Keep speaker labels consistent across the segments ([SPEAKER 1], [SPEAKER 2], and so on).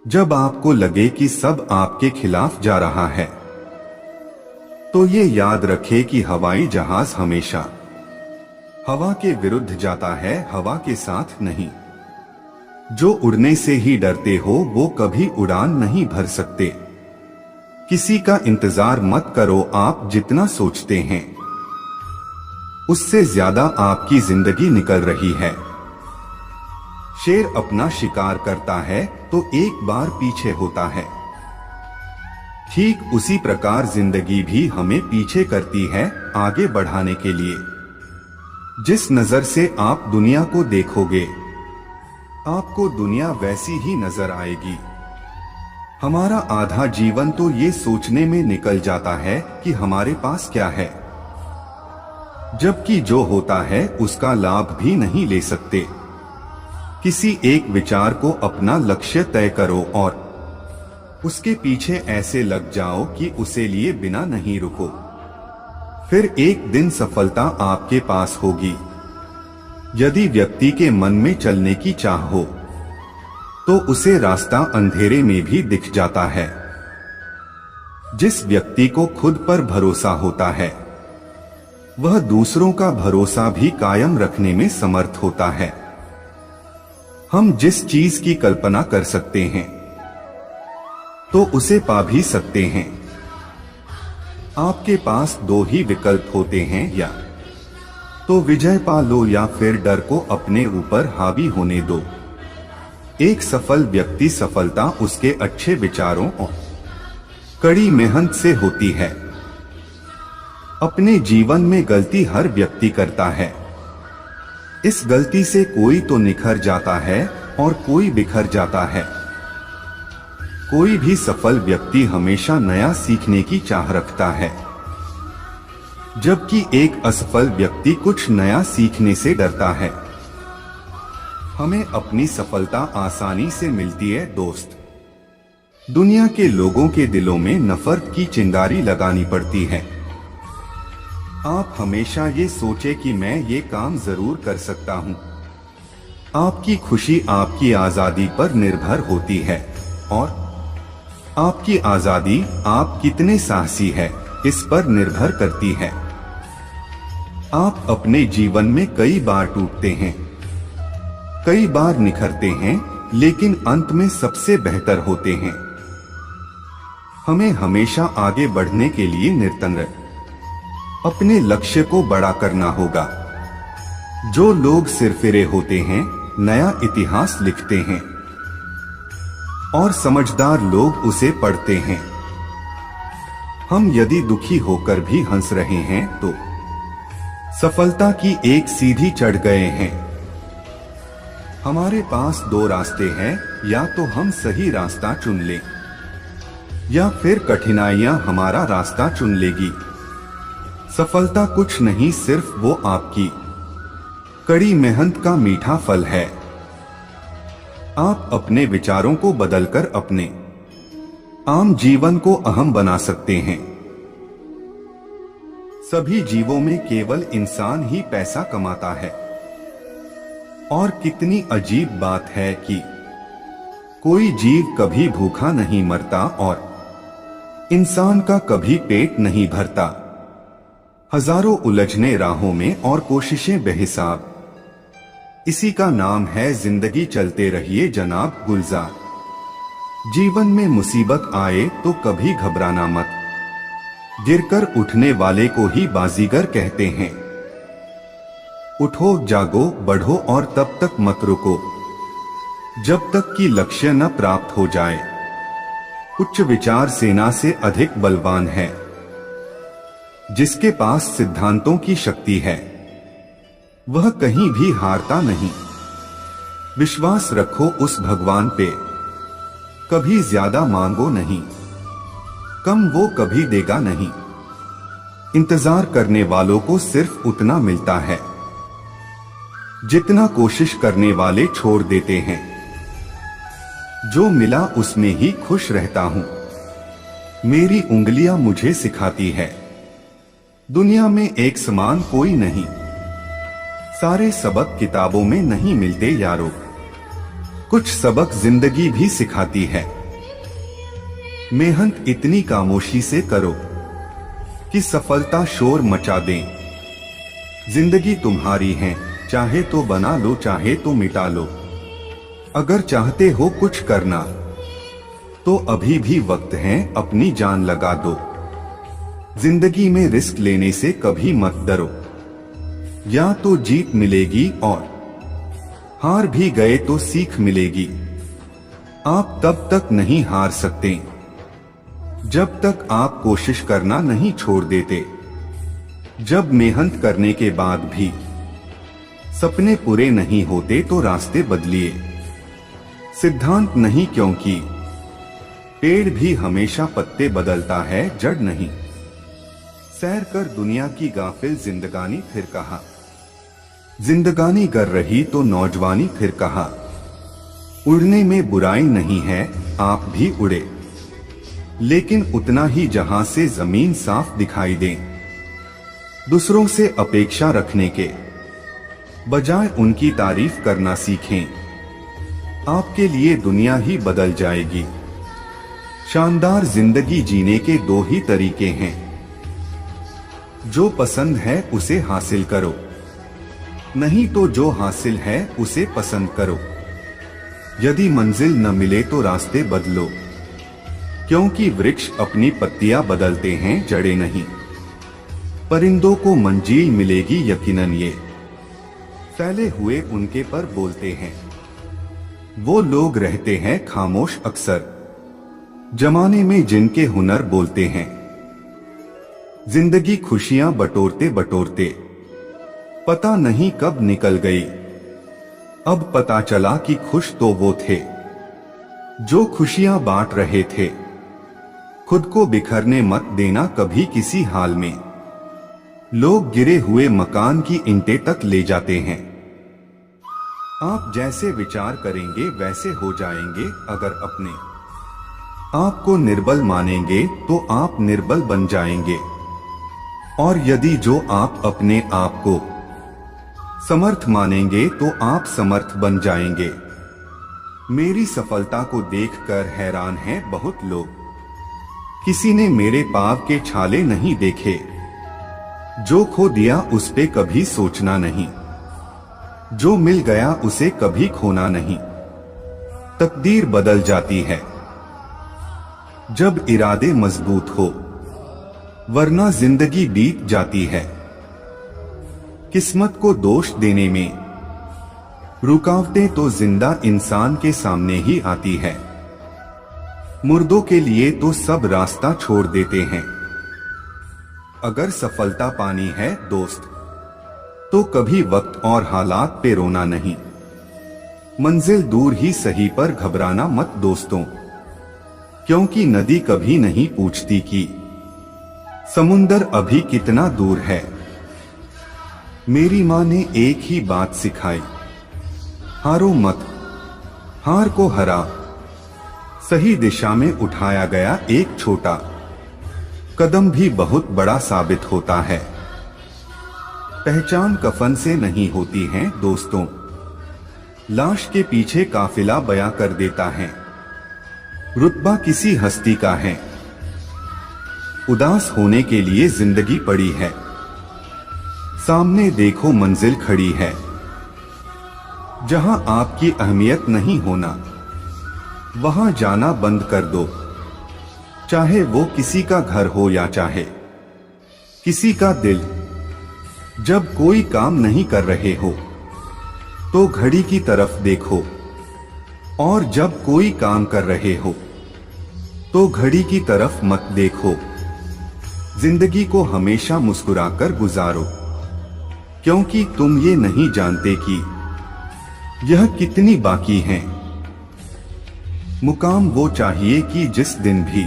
[SPEAKER 1] जब आपको लगे कि सब आपके खिलाफ जा रहा है, तो ये याद रखें कि हवाई जहाज हमेशा हवा के विरुद्ध जाता है, हवा के साथ नहीं। जो उड़ने से ही डरते हो वो कभी उड़ान नहीं भर सकते। किसी का इंतजार मत करो, आप जितना सोचते हैं उससे ज्यादा आपकी जिंदगी निकल रही है। शेर अपना शिकार करता है तो एक बार पीछे होता है। ठीक उसी प्रकार जिंदगी भी हमें पीछे करती है आगे बढ़ाने के लिए। जिस नजर से आप दुनिया को देखोगे, आपको दुनिया वैसी ही नजर आएगी। हमारा आधा जीवन तो ये सोचने में निकल जाता है कि हमारे पास क्या है, जबकि जो होता है उसका लाभ भी नहीं ले सकते। किसी एक विचार को अपना लक्ष्य तय करो और उसके पीछे ऐसे लग जाओ कि उसे लिए बिना नहीं रुको। फिर एक दिन सफलता आपके पास होगी। यदि व्यक्ति के मन में चलने की चाह हो तो उसे रास्ता अंधेरे में भी दिख जाता है। जिस व्यक्ति को खुद पर भरोसा होता है, वह दूसरों का भरोसा भी कायम रखने में समर्थ होता है। हम जिस चीज की कल्पना कर सकते हैं तो उसे पा भी सकते हैं। आपके पास दो ही विकल्प होते हैं, या तो विजय पा लो या फिर डर को अपने ऊपर हावी होने दो। एक सफल व्यक्ति सफलता उसके अच्छे विचारों और कड़ी मेहनत से होती है। अपने जीवन में गलती हर व्यक्ति करता है। इस गलती से कोई तो निखर जाता है और कोई बिखर जाता है। कोई भी सफल व्यक्ति हमेशा नया सीखने की चाह रखता है, जबकि एक असफल व्यक्ति कुछ नया सीखने से डरता है। हमें अपनी सफलता आसानी से मिलती है दोस्त। दुनिया के लोगों के दिलों में नफरत की चिंगारी लगानी पड़ती है। आप हमेशा ये सोचे कि मैं ये काम जरूर कर सकता हूं। आपकी खुशी आपकी आजादी पर निर्भर होती है और आपकी आजादी आप कितने साहसी है इस पर निर्भर करती है। आप अपने जीवन में कई बार टूटते हैं, कई बार निखरते हैं, लेकिन अंत में सबसे बेहतर होते हैं। हमें हमेशा आगे बढ़ने के लिए निरंतर अपने लक्ष्य को बड़ा करना होगा। जो लोग सिरफिरे होते हैं नया इतिहास लिखते हैं और समझदार लोग उसे पढ़ते हैं। हम यदि दुखी होकर भी हंस रहे हैं तो सफलता की एक सीढ़ी चढ़ गए हैं। हमारे पास दो रास्ते हैं, या तो हम सही रास्ता चुन लें या फिर कठिनाइयां हमारा रास्ता चुन लेगी। सफलता कुछ नहीं, सिर्फ वो आपकी कड़ी मेहनत का मीठा फल है। आप अपने विचारों को बदलकर अपने आम जीवन को अहम बना सकते हैं। सभी जीवों में केवल इंसान ही पैसा कमाता है। और कितनी अजीब बात है कि कोई जीव कभी भूखा नहीं मरता और इंसान का कभी पेट नहीं भरता। हजारों उलझने राहों में और कोशिशें बेहिसाब, इसी का नाम है जिंदगी। चलते रहिए जनाब गुलजार। जीवन में मुसीबत आए तो कभी घबराना मत। गिरकर उठने वाले को ही बाजीगर कहते हैं। उठो, जागो, बढ़ो और तब तक मत रुको जब तक कि लक्ष्य न प्राप्त हो जाए। उच्च विचार सेना से अधिक बलवान है। जिसके पास सिद्धांतों की शक्ति है वह कहीं भी हारता नहीं। विश्वास रखो उस भगवान पे, कभी ज्यादा मांगो नहीं, कम वो कभी देगा नहीं। इंतजार करने वालों को सिर्फ उतना मिलता है जितना कोशिश करने वाले छोड़ देते हैं। जो मिला उसमें ही खुश रहता हूं। मेरी उंगलियां मुझे सिखाती है दुनिया में एक समान कोई नहीं। सारे सबक किताबों में नहीं मिलते यारो। कुछ सबक जिंदगी भी सिखाती है। मेहनत इतनी खामोशी से करो कि सफलता शोर मचा दे। जिंदगी तुम्हारी है, चाहे तो बना लो चाहे तो मिटा लो। अगर चाहते हो कुछ करना तो अभी भी वक्त है, अपनी जान लगा दो। जिंदगी में रिस्क लेने से कभी मत डरो, या तो जीत मिलेगी और हार भी गए तो सीख मिलेगी। आप तब तक नहीं हार सकते जब तक आप कोशिश करना नहीं छोड़ देते। जब मेहनत करने के बाद भी सपने पूरे नहीं होते तो रास्ते बदलिए। सिद्धांत नहीं, क्योंकि पेड़ भी हमेशा पत्ते बदलता है, जड़ नहीं। सैर कर दुनिया की गाफिल जिंदगानी, फिर कहा जिंदगानी कर रही तो नौजवानी, फिर कहा उड़ने में बुराई नहीं है, आप भी उड़े, लेकिन उतना ही जहां से जमीन साफ दिखाई दे। दूसरों से अपेक्षा रखने के बजाय उनकी तारीफ करना सीखें। आपके लिए दुनिया ही बदल जाएगी। शानदार जिंदगी जीने के दो ही तरीके हैं, जो पसंद है उसे हासिल करो, नहीं तो जो हासिल है उसे पसंद करो। यदि मंजिल न मिले तो रास्ते बदलो, क्योंकि वृक्ष अपनी पत्तियां बदलते हैं, जड़ें नहीं। परिंदों को मंजिल मिलेगी यकीनन, ये फैले हुए उनके पर बोलते हैं। वो लोग रहते हैं खामोश अक्सर, जमाने में जिनके हुनर बोलते हैं। जिंदगी खुशियां बटोरते बटोरते पता नहीं कब निकल गई। अब पता चला कि खुश तो वो थे जो खुशियां बांट रहे थे। खुद को बिखरने मत देना कभी किसी हाल में। लोग गिरे हुए मकान की ईंटें तक ले जाते हैं। आप जैसे विचार करेंगे वैसे हो जाएंगे। अगर अपने आपको निर्बल मानेंगे तो आप निर्बल बन जाएंगे, और यदि जो आप अपने आप को समर्थ मानेंगे तो आप समर्थ बन जाएंगे। मेरी सफलता को देखकर हैरान हैं बहुत लोग। किसी ने मेरे पाँव के छाले नहीं देखे। जो खो दिया उस पे कभी सोचना नहीं, जो मिल गया उसे कभी खोना नहीं। तकदीर बदल जाती है जब इरादे मजबूत हो, वरना जिंदगी बीत जाती है। किस्मत को दोष देने में रुकावटें तो जिंदा इंसान के सामने ही आती है। मुर्दों के लिए तो सब रास्ता छोड़ देते हैं। अगर सफलता पानी है दोस्त, तो कभी वक्त और हालात पे रोना नहीं। मंजिल दूर ही सही पर घबराना मत दोस्तों, क्योंकि नदी कभी नहीं पूछती कि समुंदर अभी कितना दूर है। मेरी माँ ने एक ही बात सिखाई, हारो मत, हार को हरा। सही दिशा में उठाया गया एक छोटा कदम भी बहुत बड़ा साबित होता है। पहचान कफन से नहीं होती है दोस्तों, लाश के पीछे काफिला बयां कर देता है। रुतबा किसी हस्ती का है, उदास होने के लिए जिंदगी पड़ी है। सामने देखो मंजिल खड़ी है, जहां आपकी अहमियत नहीं होना वहां जाना बंद कर दो। चाहे वो किसी का घर हो या चाहे किसी का दिल। जब कोई काम नहीं कर रहे हो तो घड़ी की तरफ देखो, और जब कोई काम कर रहे हो तो घड़ी की तरफ मत देखो। जिंदगी को हमेशा मुस्कुराकर गुजारो, क्योंकि तुम ये नहीं जानते कि यह कितनी बाकी है। मुकाम वो चाहिए कि जिस दिन भी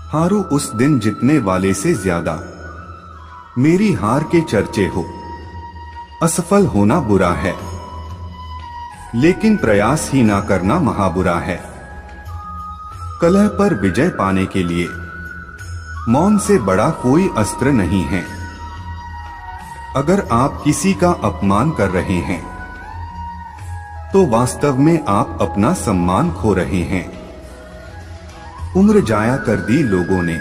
[SPEAKER 1] हारो उस दिन जीतने वाले से ज्यादा मेरी हार के चर्चे हो। असफल होना बुरा है, लेकिन प्रयास ही ना करना महाबुरा है। कलह पर विजय पाने के लिए मौन से बड़ा कोई अस्त्र नहीं है। अगर आप किसी का अपमान कर रहे हैं तो वास्तव में आप अपना सम्मान खो रहे हैं। उम्र जाया कर दी लोगों ने,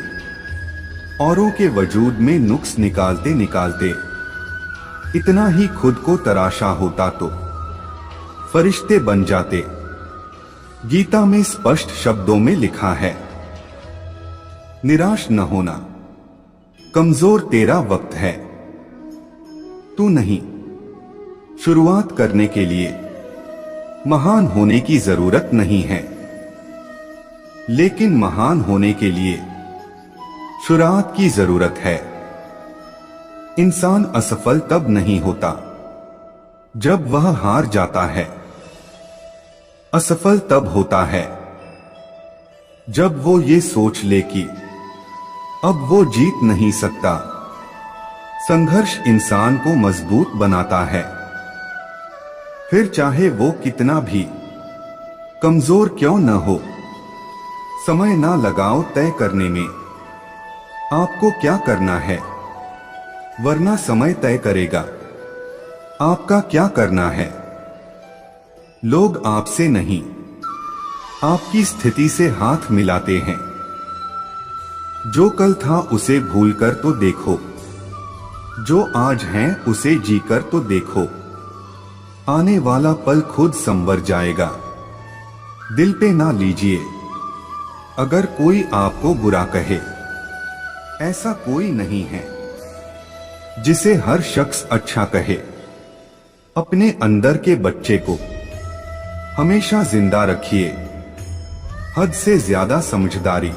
[SPEAKER 1] औरों के वजूद में नुक्स निकालते निकालते। इतना ही खुद को तराशा होता तो फरिश्ते बन जाते। गीता में स्पष्ट शब्दों में लिखा है, निराश न होना, कमजोर तेरा वक्त है। तू नहीं। शुरुआत करने के लिए महान होने की जरूरत नहीं है, लेकिन महान होने के लिए शुरुआत की जरूरत है। इंसान असफल तब नहीं होता जब वह हार जाता है। असफल तब होता है जब वो ये सोच ले कि अब वो जीत नहीं सकता। संघर्ष इंसान को मजबूत बनाता है, फिर चाहे वो कितना भी कमजोर क्यों न हो। समय ना लगाओ तय करने में आपको क्या करना है, वरना समय तय करेगा आपका क्या करना है। लोग आपसे नहीं, आपकी स्थिति से हाथ मिलाते हैं। जो कल था उसे भूलकर तो देखो, जो आज है उसे जीकर तो देखो। आने वाला पल खुद संवर जाएगा, दिल पे ना लीजिए। अगर कोई आपको बुरा कहे, ऐसा कोई नहीं है जिसे हर शख्स अच्छा कहे। अपने अंदर के बच्चे को हमेशा जिंदा रखिए। हद से ज्यादा समझदारी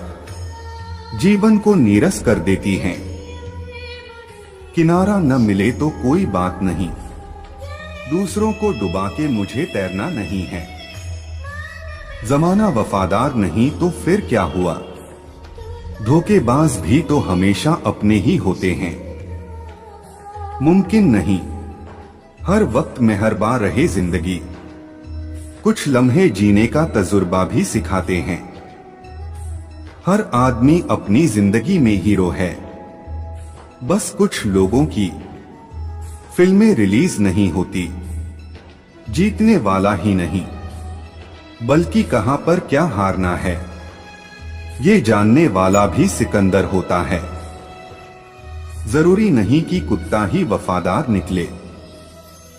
[SPEAKER 1] जीवन को नीरस कर देती है। किनारा न मिले तो कोई बात नहीं, दूसरों को डुबा के मुझे तैरना नहीं है। जमाना वफादार नहीं तो फिर क्या हुआ, धोखेबाज भी तो हमेशा अपने ही होते हैं। मुमकिन नहीं हर वक्त मेहरबान रहे जिंदगी, कुछ लम्हे जीने का तजुर्बा भी सिखाते हैं। हर आदमी अपनी जिंदगी में हीरो है, बस कुछ लोगों की फिल्में रिलीज नहीं होती। जीतने वाला ही नहीं, बल्कि कहां पर क्या हारना है, ये जानने वाला भी सिकंदर होता है। जरूरी नहीं कि कुत्ता ही वफादार निकले,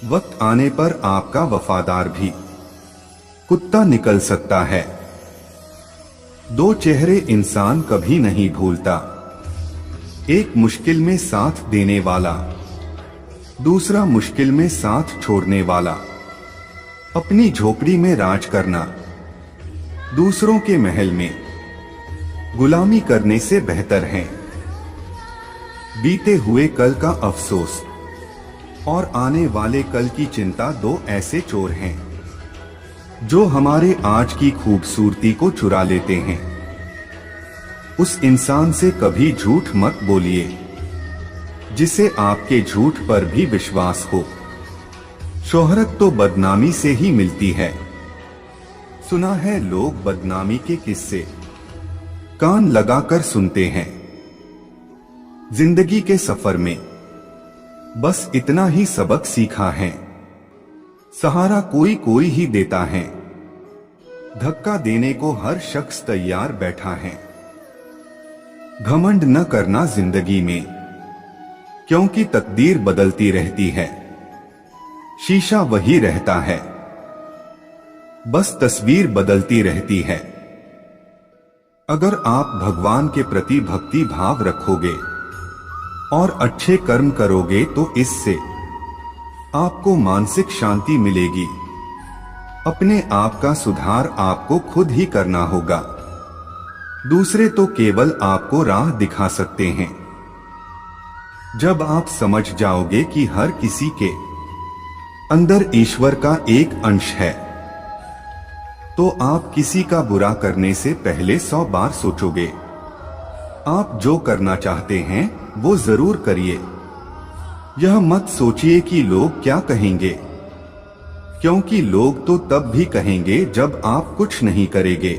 [SPEAKER 1] वक्त आने पर आपका वफादार भी कुत्ता निकल सकता है। दो चेहरे इंसान कभी नहीं भूलता, एक मुश्किल में साथ देने वाला, दूसरा मुश्किल में साथ छोड़ने वाला। अपनी झोपड़ी में राज करना दूसरों के महल में गुलामी करने से बेहतर है। बीते हुए कल का अफसोस और आने वाले कल की चिंता दो ऐसे चोर हैं जो हमारे आज की खूबसूरती को चुरा लेते हैं। उस इंसान से कभी झूठ मत बोलिए जिसे आपके झूठ पर भी विश्वास हो। शोहरत तो बदनामी से ही मिलती है। सुना है लोग बदनामी के किस्से कान लगाकर सुनते हैं। जिंदगी के सफर में बस इतना ही सबक सीखा है, सहारा कोई कोई ही देता है। धक्का देने को हर शख्स तैयार बैठा है। घमंड न करना जिंदगी में, क्योंकि तकदीर बदलती रहती है। शीशा वही रहता है, बस तस्वीर बदलती रहती है। अगर आप भगवान के प्रति भक्ति भाव रखोगे और अच्छे कर्म करोगे तो इससे आपको मानसिक शांति मिलेगी। अपने आप का सुधार आपको खुद ही करना होगा, दूसरे तो केवल आपको राह दिखा सकते हैं। जब आप समझ जाओगे कि हर किसी के अंदर ईश्वर का एक अंश है, तो आप किसी का बुरा करने से पहले 100 बार सोचोगे। आप जो करना चाहते हैं वो जरूर करिए। यह मत सोचिए कि लोग क्या कहेंगे, क्योंकि लोग तो तब भी कहेंगे जब आप कुछ नहीं करेंगे।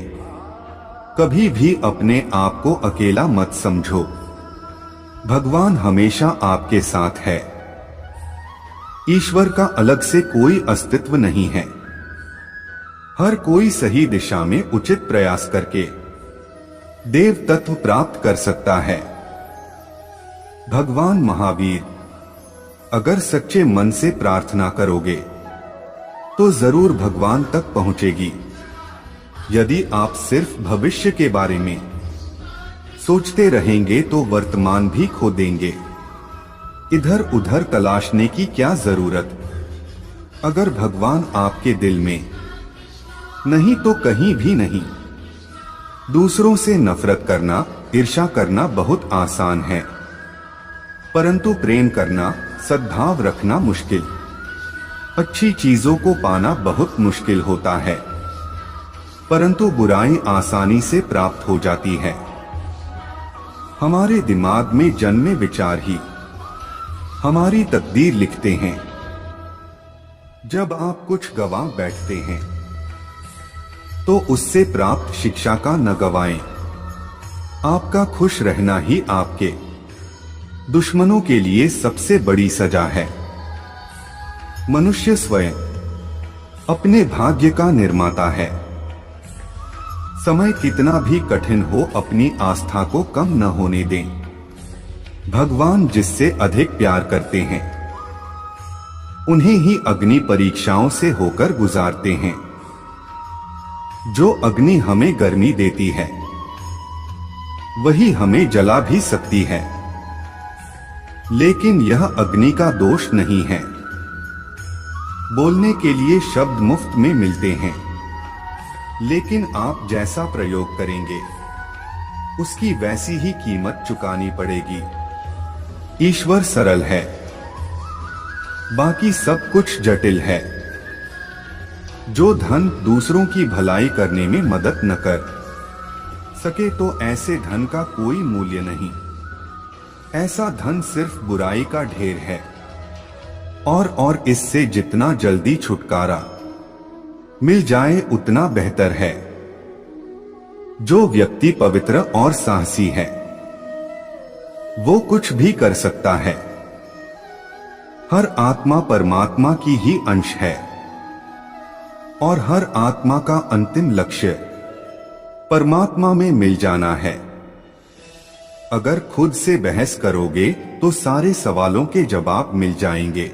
[SPEAKER 1] कभी भी अपने आप को अकेला मत समझो, भगवान हमेशा आपके साथ है। ईश्वर का अलग से कोई अस्तित्व नहीं है। हर कोई सही दिशा में उचित प्रयास करके देव तत्व प्राप्त कर सकता है। भगवान महावीर, अगर सच्चे मन से प्रार्थना करोगे तो जरूर भगवान तक पहुंचेगी। यदि आप सिर्फ भविष्य के बारे में सोचते रहेंगे तो वर्तमान भी खो देंगे। इधर उधर तलाशने की क्या जरूरत। अगर भगवान आपके दिल में नहीं तो कहीं भी नहीं। दूसरों से नफरत करना, ईर्ष्या करना बहुत आसान है, परंतु प्रेम करना, सद्भाव रखना मुश्किल। अच्छी चीजों को पाना बहुत मुश्किल होता है, परंतु बुराई आसानी से प्राप्त हो जाती है। हमारे दिमाग में जन्मे विचार ही हमारी तकदीर लिखते हैं। जब आप कुछ गवा बैठते हैं तो उससे प्राप्त शिक्षा का न गवाएं। आपका खुश रहना ही आपके दुश्मनों के लिए सबसे बड़ी सजा है। मनुष्य स्वयं अपने भाग्य का निर्माता है। समय कितना भी कठिन हो, अपनी आस्था को कम न होने दें। भगवान जिससे अधिक प्यार करते हैं उन्हें ही अग्नि परीक्षाओं से होकर गुजारते हैं। जो अग्नि हमें गर्मी देती है वही हमें जला भी सकती है, लेकिन यह अग्नि का दोष नहीं है। बोलने के लिए शब्द मुफ्त में मिलते हैं, लेकिन आप जैसा प्रयोग करेंगे उसकी वैसी ही कीमत चुकानी पड़ेगी। ईश्वर सरल है, बाकी सब कुछ जटिल है। जो धन दूसरों की भलाई करने में मदद न कर सके तो ऐसे धन का कोई मूल्य नहीं। ऐसा धन सिर्फ बुराई का ढेर है, और इससे जितना जल्दी छुटकारा मिल जाए उतना बेहतर है। जो व्यक्ति पवित्र और साहसी है वो कुछ भी कर सकता है। हर आत्मा परमात्मा की ही अंश है, और हर आत्मा का अंतिम लक्ष्य परमात्मा में मिल जाना है। अगर खुद से बहस करोगे तो सारे सवालों के जवाब मिल जाएंगे।